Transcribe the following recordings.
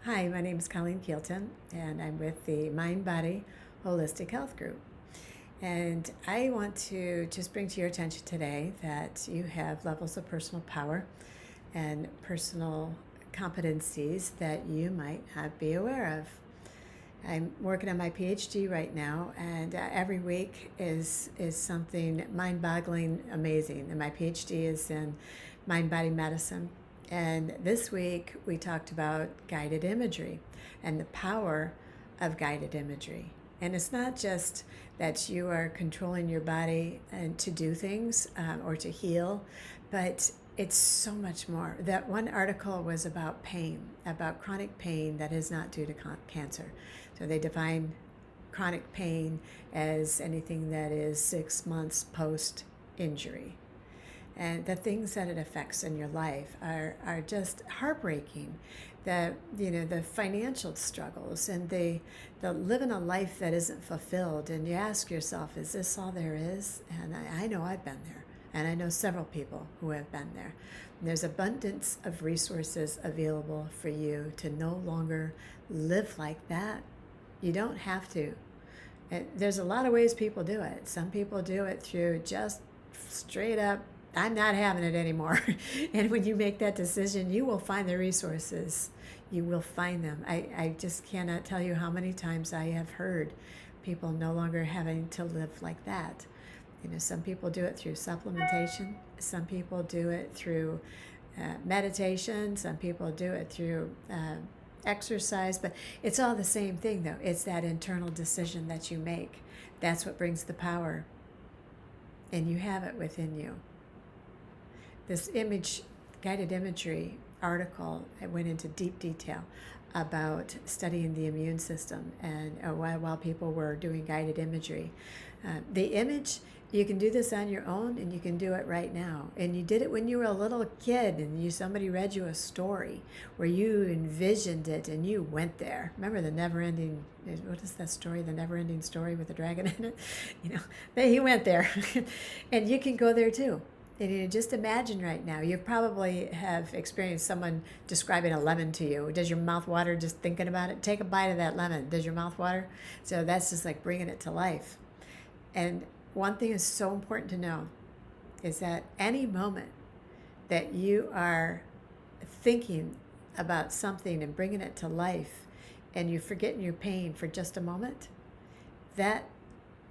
Hi, my name is Colleen Keelton, and I'm with the Mind Body Holistic Health Group. And I want to just bring to your attention today that you have levels of personal power and personal competencies that you might not be aware of. I'm working on my PhD right now, and every week is something mind-boggling amazing. And my PhD is in mind-body medicine. And this week we talked about guided imagery and the power of guided imagery. And it's not just that you are controlling your body and to do things or to heal, but it's so much more. That one article was about pain, about chronic pain that is not due to cancer. So they define chronic pain as anything that is 6 months post injury. And the things that it affects in your life are just heartbreaking. The financial struggles and the living a life that isn't fulfilled. And you ask yourself, is this all there is? And I know I've been there. And I know several people who have been there. And there's abundance of resources available for you to no longer live like that. You don't have to. There's a lot of ways people do it. Some people do it through just straight up, I'm not having it anymore. And when you make that decision, you will find the resources. You will find them. I just cannot tell you how many times I have heard people no longer having to live like that. Some people do it through supplementation. Some people do it through meditation. Some people do it through exercise. But it's all the same thing, though. It's that internal decision that you make. That's what brings the power. And you have it within you. This guided imagery article, I went into deep detail about studying the immune system and while people were doing guided imagery. The image, you can do this on your own, and you can do it right now. And you did it when you were a little kid, and somebody read you a story where you envisioned it and you went there. Remember the never-ending, what is that story, the never-ending story with the dragon in it? He went there. And you can go there too. And just imagine right now, you probably have experienced someone describing a lemon to you. Does your mouth water just thinking about it? Take a bite of that lemon. Does your mouth water? So that's just like bringing it to life. And one thing is so important to know is that any moment that you are thinking about something and bringing it to life and you're forgetting your pain for just a moment, that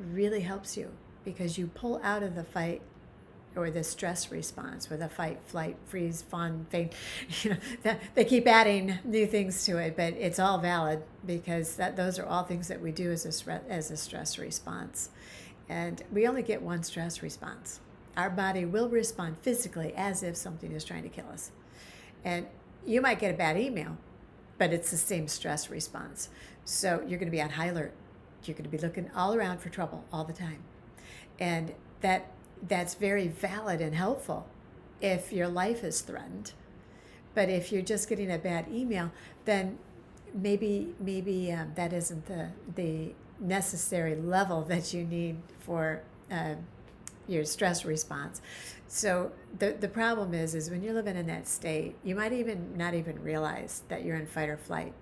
really helps you because you pull out of the fight or the stress response with a fight, flight, freeze, fawn, faint. They keep adding new things to it, but it's all valid because those are all things that we do as a stress response. And we only get one stress response. Our body will respond physically as if something is trying to kill us. And you might get a bad email, but it's the same stress response. So you're going to be on high alert. You're going to be looking all around for trouble all the time. And that's very valid and helpful if your life is threatened. But if you're just getting a bad email, then maybe that isn't the necessary level that you need for your stress response. So the problem is when you're living in that state, you might even not even realize that you're in fight or flight.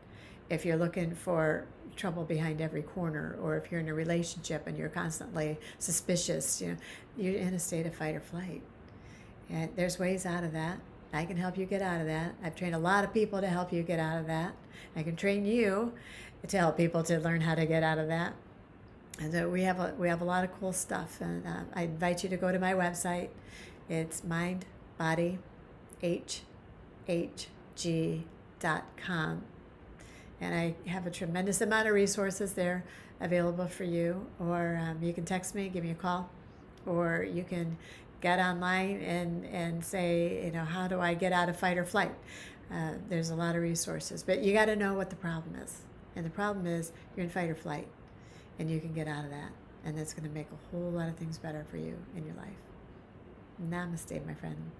If you're looking for trouble behind every corner, or if you're in a relationship and you're constantly suspicious, you're in a state of fight or flight. And there's ways out of that. I can help you get out of that. I've trained a lot of people to help you get out of that. I can train you to help people to learn how to get out of that. And we have a lot of cool stuff. And I invite you to go to my website. It's mindbodyhhg.com. And I have a tremendous amount of resources there available for you. Or you can text me, give me a call. Or you can get online and say, how do I get out of fight or flight? There's a lot of resources. But you got to know what the problem is. And the problem is you're in fight or flight. And you can get out of that. And that's going to make a whole lot of things better for you in your life. Namaste, my friend.